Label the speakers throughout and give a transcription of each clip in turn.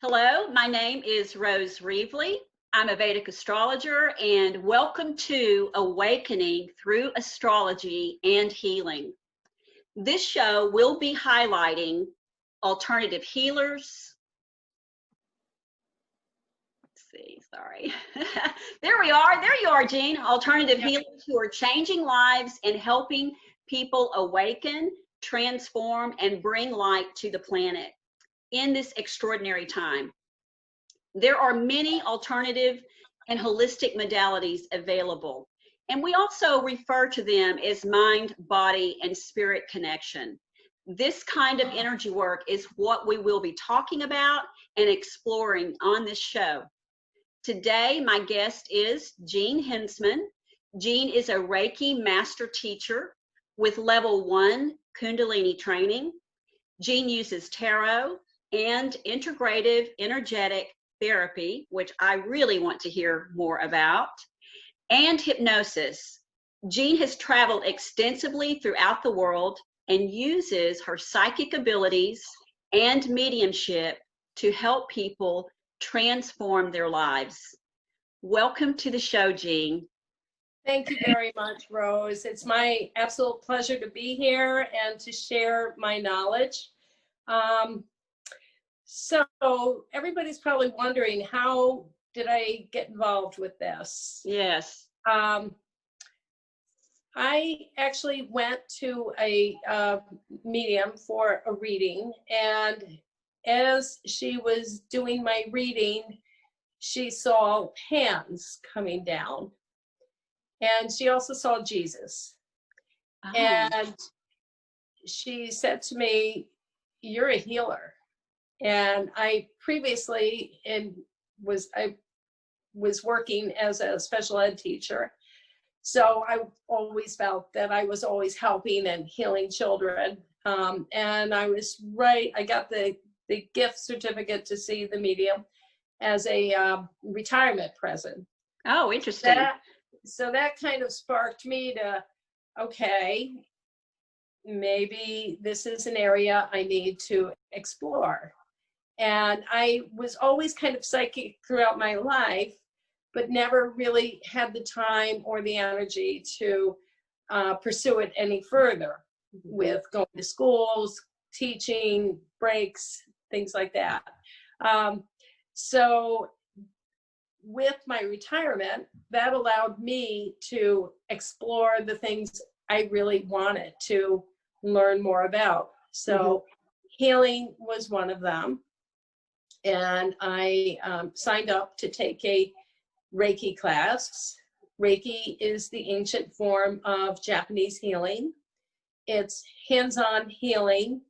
Speaker 1: Hello, my name is Rose Reveley. I'm a Vedic astrologer, and welcome to Awakening Through Astrology and Healing. This show will be highlighting alternative healers. Let's see, sorry. There we are. There you are, Jean. Alternative healers who are changing lives and helping people awaken, transform, and bring light to the planet in this extraordinary time. There are many alternative and holistic modalities available, and we also refer to them as mind, body, and spirit connection. This kind of energy work is what we will be talking about and exploring on this show. Today, my guest is Jean Hinzmann. Jean is a Reiki master teacher with level 1 Kundalini training. Jean uses tarot and integrative energetic therapy, which I really want to hear more about, and hypnosis. Jean has traveled extensively throughout the world and uses her psychic abilities and mediumship to help people transform their lives. Welcome to the show, Jean.
Speaker 2: Thank you very much, Rose. It's my absolute pleasure to be here and to share my knowledge. So everybody's probably wondering, how did I get involved with this?
Speaker 1: Yes.
Speaker 2: I actually went to a medium for a reading, and as she was doing my reading, she saw hands coming down, and she also saw Jesus. Oh. And she said to me, "You're a healer." And I previously was working as a special ed teacher. So I always felt that I was always helping and healing children. And I was right, I got the gift certificate to see the medium as a retirement present.
Speaker 1: Oh, interesting.
Speaker 2: So that kind of sparked me to, okay, maybe this is an area I need to explore. And I was always kind of psychic throughout my life, but never really had the time or the energy to pursue it any further with going to schools, teaching, breaks, things like that. So with my retirement, that allowed me to explore the things I really wanted to learn more about. So healing was one of them. And I signed up to take a Reiki class. Reiki is the ancient form of Japanese healing. It's hands-on healing.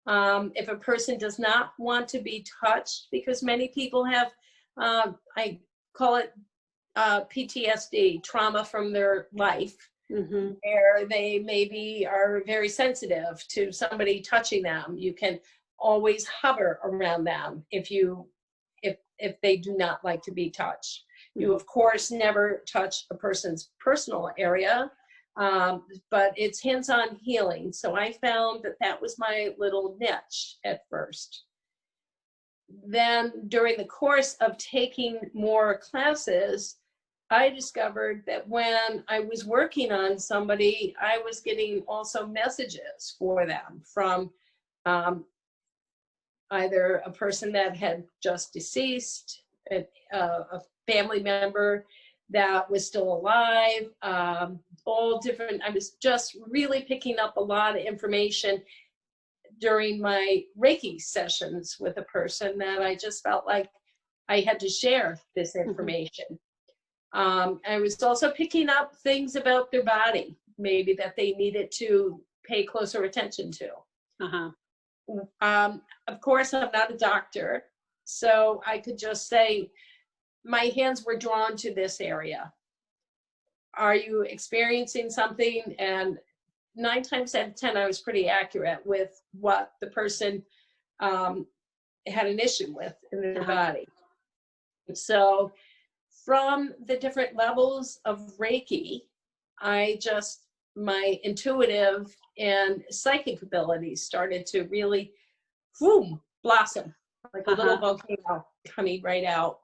Speaker 2: If a person does not want to be touched, because many people have, I call it PTSD, trauma from their life, where they maybe are very sensitive to somebody touching them. You can always hover around them if they do not like to be touched. You, of course, never touch a person's personal area, but it's hands-on healing. So I found that was my little niche at first. Then during the course of taking more classes, I discovered that when I was working on somebody, I was getting also messages for them from either a person that had just deceased, a family member that was still alive, all different. I was just really picking up a lot of information during my Reiki sessions with a person that I just felt like I had to share this information. I was also picking up things about their body, maybe that they needed to pay closer attention to. Of course, I'm not a doctor, so I could just say, my hands were drawn to this area. Are you experiencing something? And 9 times out of 10, I was pretty accurate with what the person had an issue with in their body. So from the different levels of Reiki, my intuitive and psychic abilities started to really blossom. like a little volcano coming right out.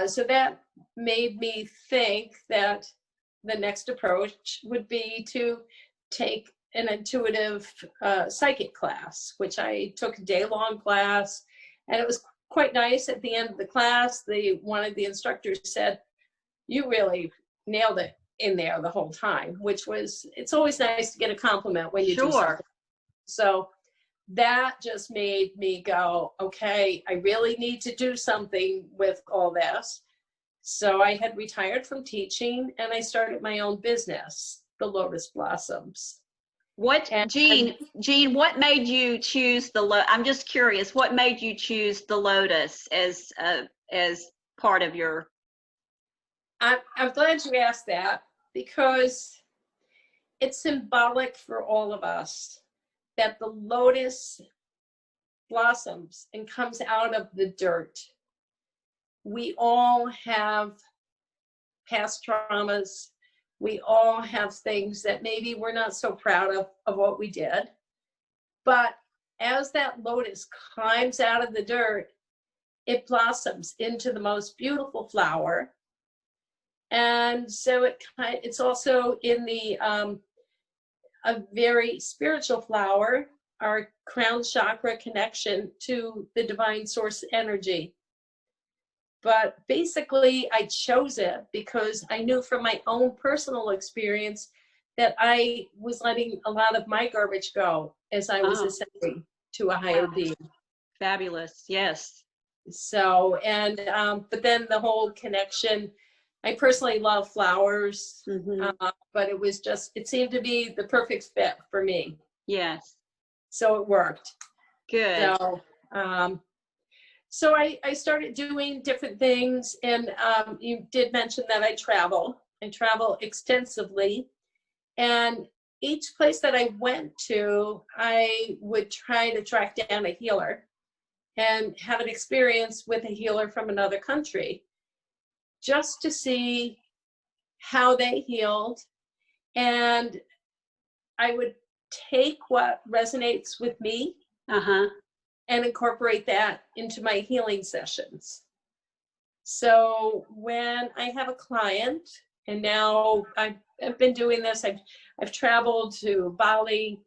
Speaker 2: So that made me think that the next approach would be to take an intuitive psychic class, which I took a day-long class, and it was quite nice. At the end of the class, one of the instructors said, "You really nailed it in there the whole time," which was, it's always nice to get a compliment when you do something. So that just made me go, okay, I really need to do something with all this. So I had retired from teaching and I started my own business, the Lotus Blossoms.
Speaker 1: Jean, what made you choose I'm just curious, what made you choose the lotus as part of your?
Speaker 2: I'm glad you asked that, because it's symbolic for all of us that the lotus blossoms and comes out of the dirt. We all have past traumas. We all have things that maybe we're not so proud of what we did. But as that lotus climbs out of the dirt, it blossoms into the most beautiful flower. And so it's also in the a very spiritual flower, our crown chakra connection to the divine source energy. But basically, I chose it because I knew from my own personal experience that I was letting a lot of my garbage go as I was ascending to a higher being.
Speaker 1: Fabulous, yes.
Speaker 2: So, and but then the whole connection, I personally love flowers, but it seemed to be the perfect fit for me.
Speaker 1: Yes.
Speaker 2: So it worked.
Speaker 1: Good.
Speaker 2: So I started doing different things, and you did mention that I travel. I travel extensively, and each place that I went to, I would try to track down a healer and have an experience with a healer from another country, just to see how they healed. And I would take what resonates with me and incorporate that into my healing sessions. So when I have a client, and now I've been doing this, I've traveled to Bali,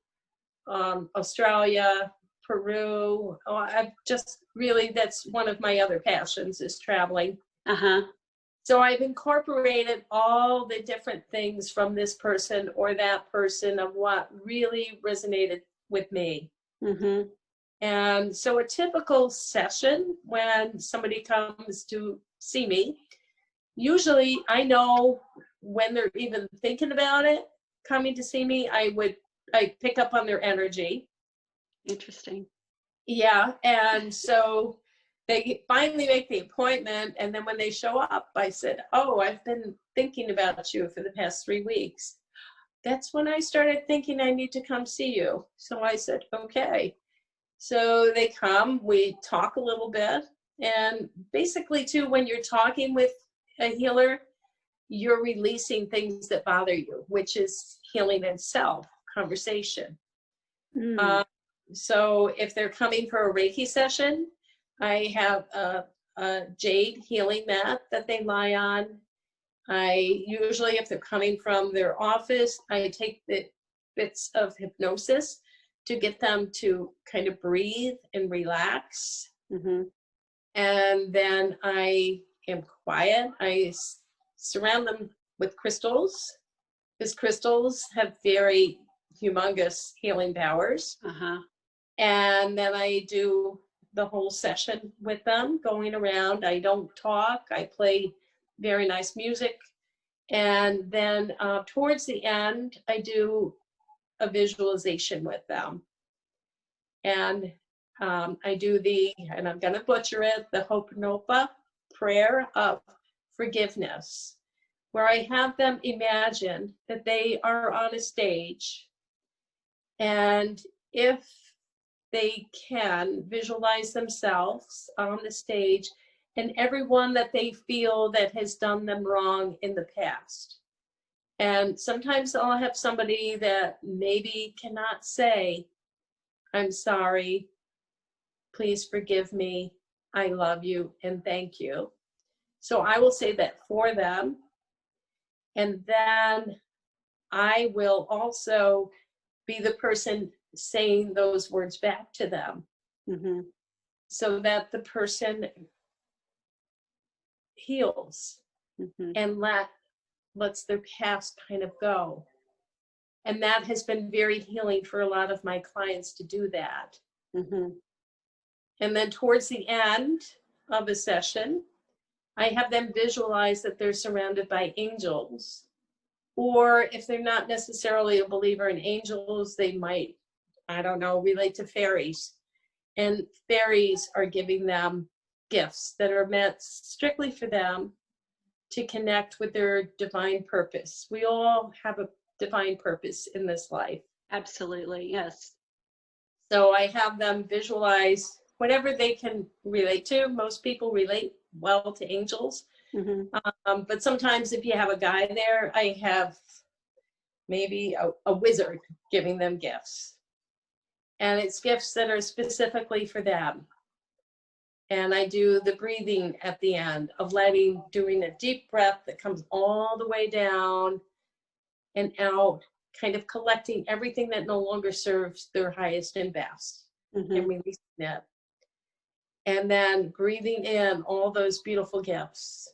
Speaker 2: Australia, Peru. I've just really, that's one of my other passions, is traveling. So I've incorporated all the different things from this person or that person of what really resonated with me. And so a typical session, when somebody comes to see me, usually I know when they're even thinking about it, coming to see me, I pick up on their energy.
Speaker 1: Interesting.
Speaker 2: Yeah, and so they finally make the appointment, and then when they show up, I said, "Oh, I've been thinking about you for the past 3 weeks." That's when I started thinking I need to come see you. So I said, "Okay." So they come, we talk a little bit, and basically too, when you're talking with a healer, you're releasing things that bother you, which is healing itself, conversation. So if they're coming for a Reiki session, I have a jade healing mat that they lie on. I usually, if they're coming from their office, I take the bits of hypnosis to get them to kind of breathe and relax. And then I am quiet. I surround them with crystals, because crystals have very humongous healing powers. And then I do the whole session with them, going around. I don't talk. I play very nice music. And then towards the end, I do a visualization with them. And I do and I'm going to butcher it, the Ho'oponopono prayer of forgiveness, where I have them imagine that they are on a stage, and if they can visualize themselves on the stage and everyone that they feel that has done them wrong in the past. And sometimes I'll have somebody that maybe cannot say, "I'm sorry," please forgive me, I love you, and thank you. So I will say that for them. And then I will also be the person saying those words back to them, so that the person heals and lets their past kind of go. And that has been very healing for a lot of my clients to do that. And then towards the end of a session, I have them visualize that they're surrounded by angels. Or if they're not necessarily a believer in angels, they might, I don't know, relate to fairies. And fairies are giving them gifts that are meant strictly for them to connect with their divine purpose. We all have a divine purpose in this life.
Speaker 1: Absolutely, yes.
Speaker 2: So I have them visualize whatever they can relate to. Most people relate well to angels. But sometimes if you have a guy there, I have maybe a wizard giving them gifts. And it's gifts that are specifically for them. And I do the breathing at the end of doing a deep breath that comes all the way down and out, kind of collecting everything that no longer serves their highest and best, and releasing it. And then breathing in all those beautiful gifts.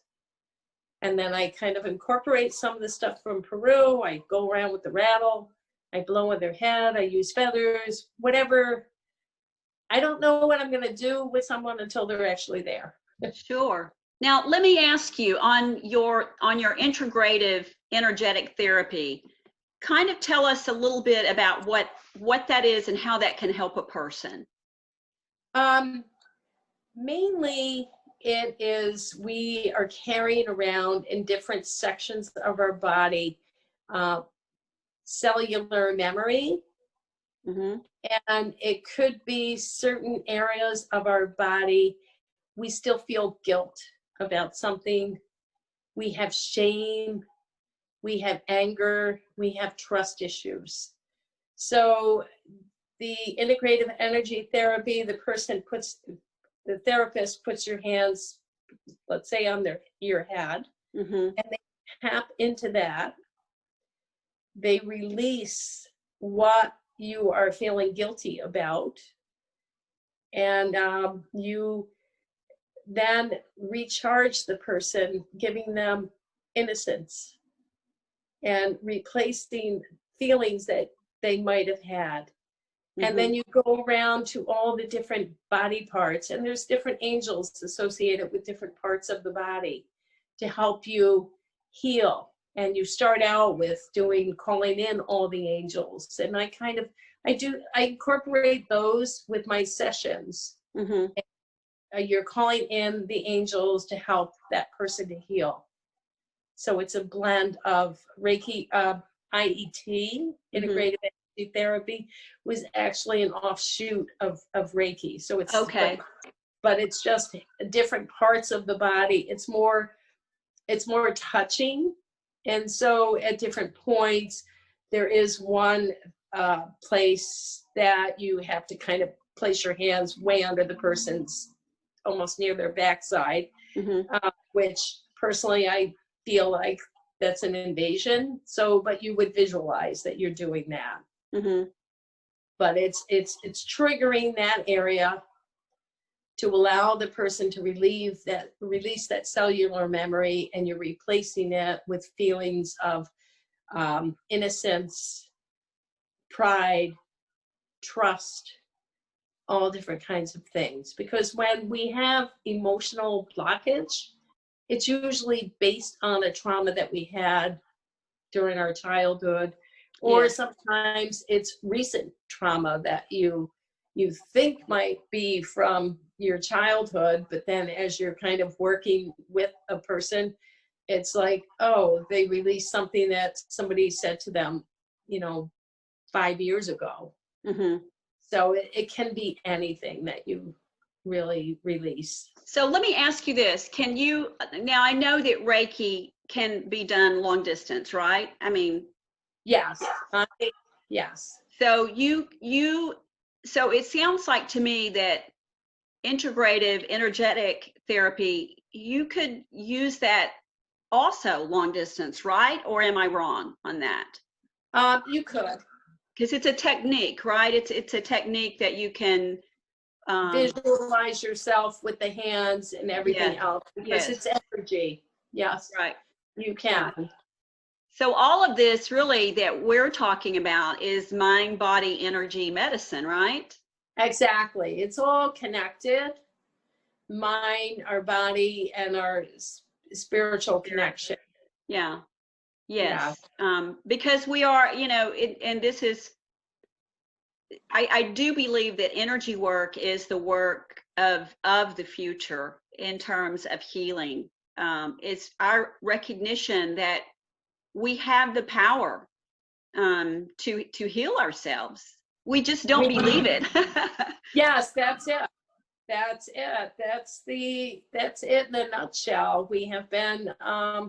Speaker 2: And then I kind of incorporate some of the stuff from Peru. I go around with the rattle. I blow in their head. I use feathers, whatever. I don't know what I'm going to do with someone until they're actually there.
Speaker 1: Sure. Now, let me ask you, on your integrative energetic therapy, kind of tell us a little bit about what that is and how that can help a person.
Speaker 2: Mainly, it is we are carrying around in different sections of our body cellular memory. And it could be certain areas of our body we still feel guilt about something. We have shame, we have anger, we have trust issues. So the integrative energy therapy, the therapist puts your hands, let's say, on your head, and they tap into that. They release what you are feeling guilty about, and you then recharge the person, giving them innocence and replacing feelings that they might have had. And then you go around to all the different body parts, and there's different angels associated with different parts of the body to help you heal. And you start out with calling in all the angels. And I incorporate those with my sessions. You're calling in the angels to help that person to heal. So it's a blend of Reiki, IET, Integrative Energy Therapy, was actually an offshoot of Reiki. So it's
Speaker 1: okay,
Speaker 2: but it's just different parts of the body. It's more touching. And so at different points, there is one place that you have to kind of place your hands way under the person's, almost near their backside, which personally I feel like that's an invasion. So, but you would visualize that you're doing that. But it's triggering that area to allow the person to release that cellular memory, and you're replacing it with feelings of innocence, pride, trust, all different kinds of things. Because when we have emotional blockage, it's usually based on a trauma that we had during our childhood, or sometimes it's recent trauma that you think might be from your childhood, but then as you're kind of working with a person, it's like, oh, they released something that somebody said to them, 5 years ago. So it can be anything that you really release.
Speaker 1: So let me ask you this. Now I know that Reiki can be done long distance, right? I mean.
Speaker 2: Yes. Yes.
Speaker 1: So so it sounds like to me that integrative energetic therapy, you could use that also long distance, right? Or am I wrong on that?
Speaker 2: You could.
Speaker 1: Because it's a technique, right? It's a technique that you can
Speaker 2: visualize yourself with the hands and everything
Speaker 1: yes,
Speaker 2: else, because
Speaker 1: yes,
Speaker 2: it's energy. Yes,
Speaker 1: right.
Speaker 2: you can.
Speaker 1: Yeah. So all of this really that we're talking about is mind, body, energy, medicine, right?
Speaker 2: Exactly. It's all connected. Mind, our body, and our spiritual connection.
Speaker 1: Yeah.
Speaker 2: Yeah.
Speaker 1: Yes. Because we are, you know, and this is, I do believe that energy work is the work of the future in terms of healing. It's our recognition that we have the power to heal ourselves. We just don't believe it.
Speaker 2: Yes, that's it. That's it. That's it in a nutshell. We have been, I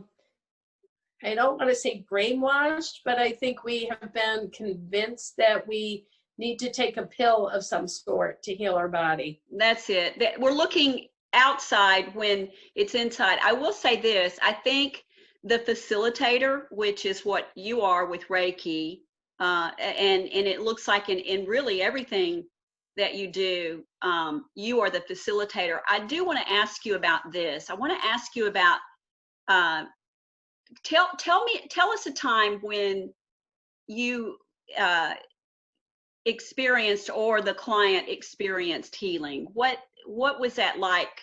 Speaker 2: don't want to say brainwashed, but I think we have been convinced that we need to take a pill of some sort to heal our body.
Speaker 1: That's it. That we're looking outside when it's inside. I will say this, I think the facilitator, which is what you are with Reiki, and it looks like in really everything that you do, you are the facilitator. I do want to ask you about this. I want to ask you about tell us a time when you experienced or the client experienced healing. What was that like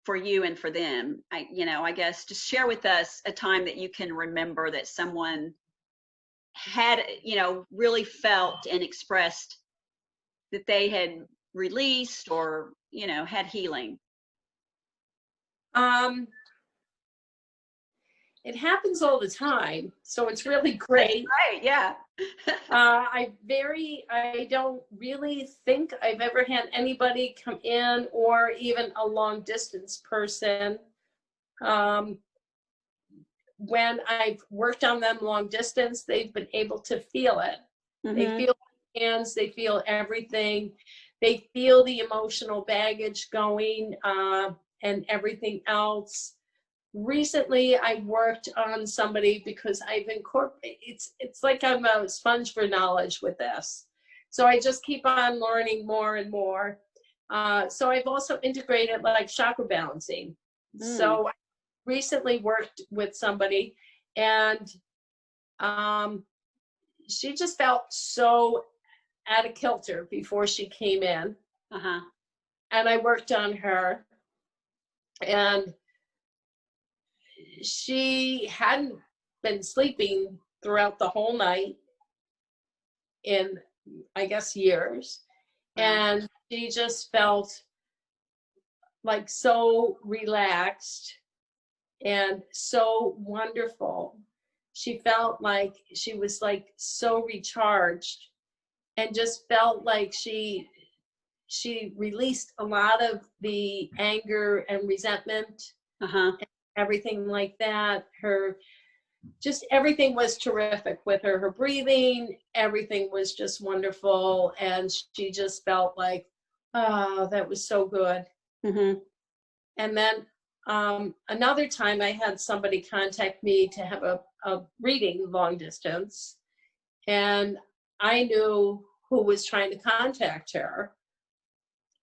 Speaker 1: for you and for them? I guess just share with us a time that you can remember that someone had, really felt and expressed that they had released or, had healing.
Speaker 2: It happens all the time, so it's really great.
Speaker 1: Right, yeah.
Speaker 2: I don't really think I've ever had anybody come in, or even a long distance person. When I've worked on them long distance, they've been able to feel it. Mm-hmm. They feel the hands, they feel everything. They feel the emotional baggage going, and everything else. Recently, I worked on somebody because I've incorporated, it's like I'm a sponge for knowledge with this. So I just keep on learning more and more. So I've also integrated like chakra balancing. So I recently worked with somebody, and she just felt so out of kilter before she came in.
Speaker 1: Uh-huh.
Speaker 2: And I worked on her, and she hadn't been sleeping throughout the whole night in, I guess, years. And she just felt like so relaxed and so wonderful. She felt like she was like so recharged, and just felt like she released a lot of the anger and resentment. And everything like that. Just everything was terrific with her. Her breathing, everything was just wonderful. And she just felt like, oh, that was so good. Mm-hmm. And then another time I had somebody contact me to have a reading long distance. And I knew who was trying to contact her.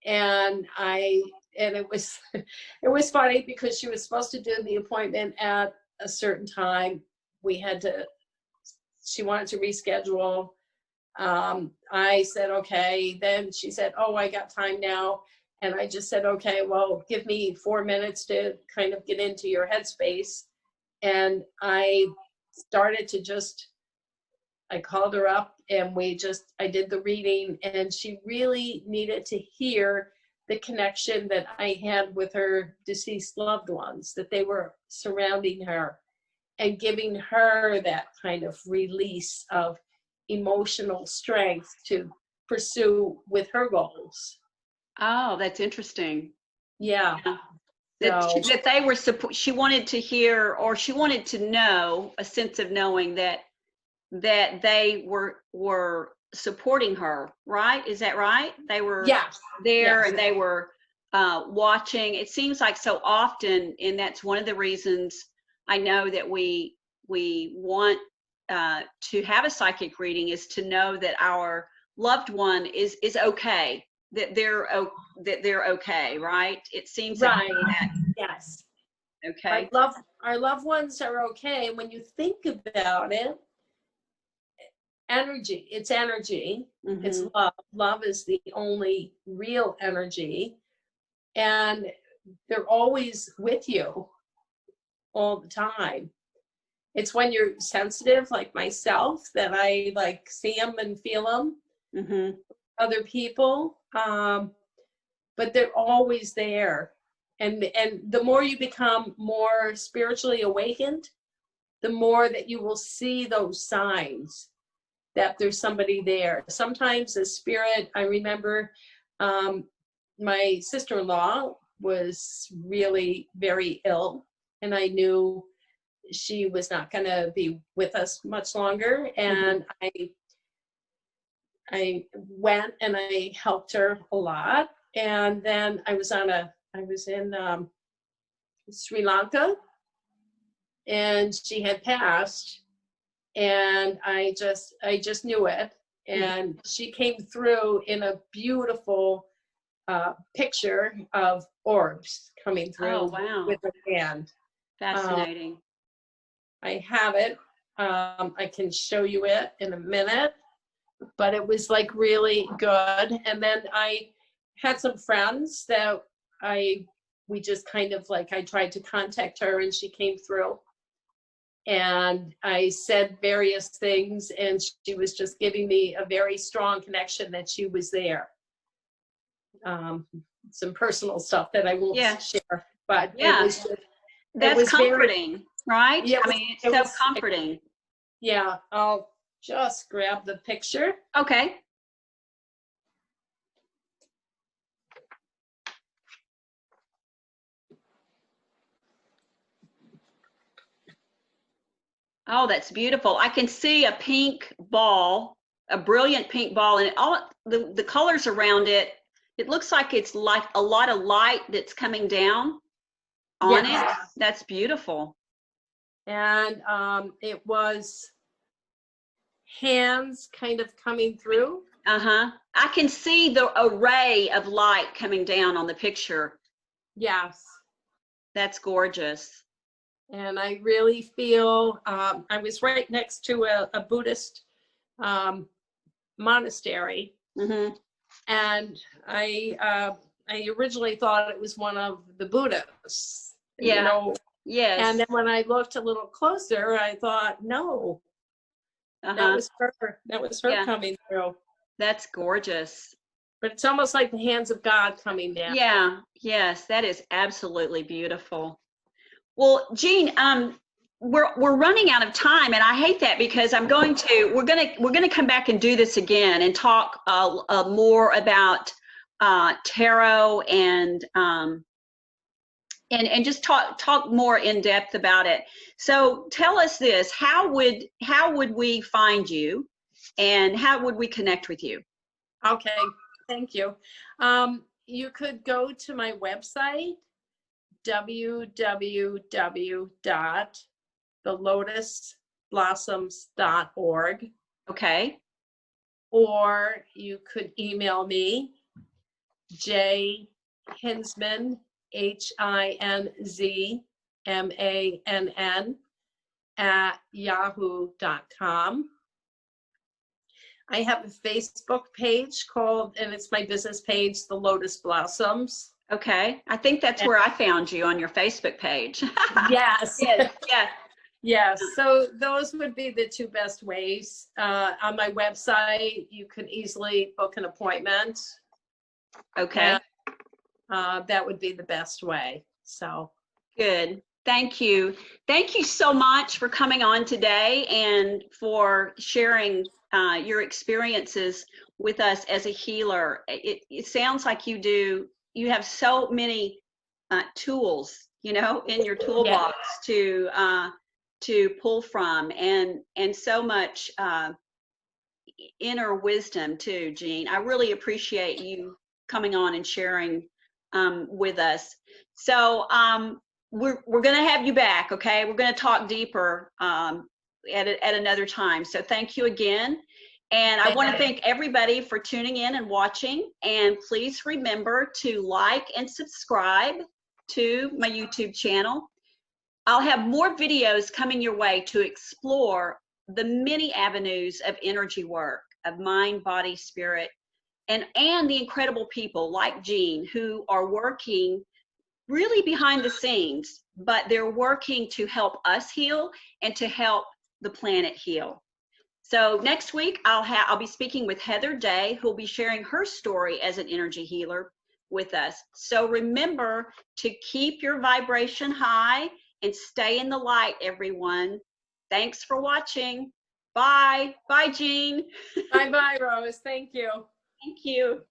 Speaker 2: And it was funny because she was supposed to do the appointment at a certain time. She wanted to reschedule. I said, okay. Then she said, oh, I got time now. And I just said, okay, well, give me 4 minutes to kind of get into your headspace. And I started to I called her up, and I did the reading, and she really needed to hear the connection that I had with her deceased loved ones, that they were surrounding her and giving her that kind of release of emotional strength to pursue with her goals.
Speaker 1: Oh, that's interesting.
Speaker 2: Yeah.
Speaker 1: That they were she wanted to hear, or she wanted to know, a sense of knowing that they were supporting her, right? Is that right? They were there, and they were watching. It seems like so often, and that's one of the reasons I know that we want to have a psychic reading, is to know that our loved one is okay, that they're okay, right? It seems that
Speaker 2: Right. Yes.
Speaker 1: okay.
Speaker 2: Our loved ones are okay. When you think about it, energy, it's energy.
Speaker 1: Mm-hmm.
Speaker 2: It's love. Love is the only real energy. And they're always with you all the time. It's when you're sensitive, like myself, that I like see them and feel them.
Speaker 1: Mm-hmm.
Speaker 2: Other people, but they're always there. And the more you become more spiritually awakened, the more that you will see those signs that there's somebody there. Sometimes a spirit, I remember my sister-in-law was really very ill, and I knew she was not going to be with us much longer. And I went and I helped her a lot. And then I was in Sri Lanka, and she had passed, and I just knew it. And she came through in a beautiful picture of orbs coming through.
Speaker 1: Oh, wow.
Speaker 2: With her hand.
Speaker 1: Fascinating.
Speaker 2: I have it. I can show you it in a minute, but it was like really good. And then I had some friends that we just kind of like, I tried to contact her and she came through, and I said various things, and she was just giving me a very strong connection that she was there. Some personal stuff that I won't share, but it was just,
Speaker 1: that's comforting, right?
Speaker 2: Yeah,
Speaker 1: I mean, it's so comforting.
Speaker 2: Yeah, I'll just grab the picture.
Speaker 1: Okay. Oh, that's beautiful. I can see a pink ball, a brilliant pink ball, and all the colors around it, it looks like it's like a lot of light that's coming down on it. That's beautiful.
Speaker 2: And it was hands kind of coming through.
Speaker 1: I can see the array of light coming down on the picture.
Speaker 2: Yes.
Speaker 1: That's gorgeous.
Speaker 2: And I really feel, I was right next to a Buddhist monastery. And I originally thought it was one of the Buddhas.
Speaker 1: Yeah.
Speaker 2: You know?
Speaker 1: Yes.
Speaker 2: And then when I looked a little closer, I thought, no, that was her. That was her coming through. That's
Speaker 1: gorgeous.
Speaker 2: But it's almost like the hands of God coming down.
Speaker 1: Yeah. Yes, that is absolutely beautiful. Well, Jean, we're running out of time, and I hate that, because we're gonna come back and do this again and talk more about tarot and just talk more in depth about it. So tell us this: how would we find you, and how would we connect with you?
Speaker 2: Okay, thank you. You could go to my website, www.thelotusblossoms.org.
Speaker 1: Okay.
Speaker 2: Or you could email me, Hinzmann, HINZMANN @yahoo.com. I have a Facebook page called, and it's my business page, The Lotus Blossoms.
Speaker 1: Okay. I think that's where I found you, on your Facebook page.
Speaker 2: Yes.
Speaker 1: Yes. Yeah.
Speaker 2: Yes. So those would be the two best ways. On my website, you can easily book an appointment.
Speaker 1: Okay.
Speaker 2: And, that would be the best way. So
Speaker 1: good. Thank you. Thank you so much for coming on today and for sharing your experiences with us as a healer. It sounds like you have so many tools, in your toolbox to pull from, and so much inner wisdom too, Jean. I really appreciate you coming on and sharing with us. So we're going to have you back, okay? We're going to talk deeper at another time. So thank you again. And I want to thank everybody for tuning in and watching. And please remember to like and subscribe to my YouTube channel. I'll have more videos coming your way to explore the many avenues of energy work, of mind, body, spirit, and the incredible people like Jean who are working really behind the scenes, but they're working to help us heal and to help the planet heal. So next week, I'll be speaking with Heather Day, who'll be sharing her story as an energy healer with us. So remember to keep your vibration high and stay in the light, everyone. Thanks for watching. Bye. Bye, Jean.
Speaker 2: Bye-bye, Rose. Thank you.
Speaker 1: Thank you.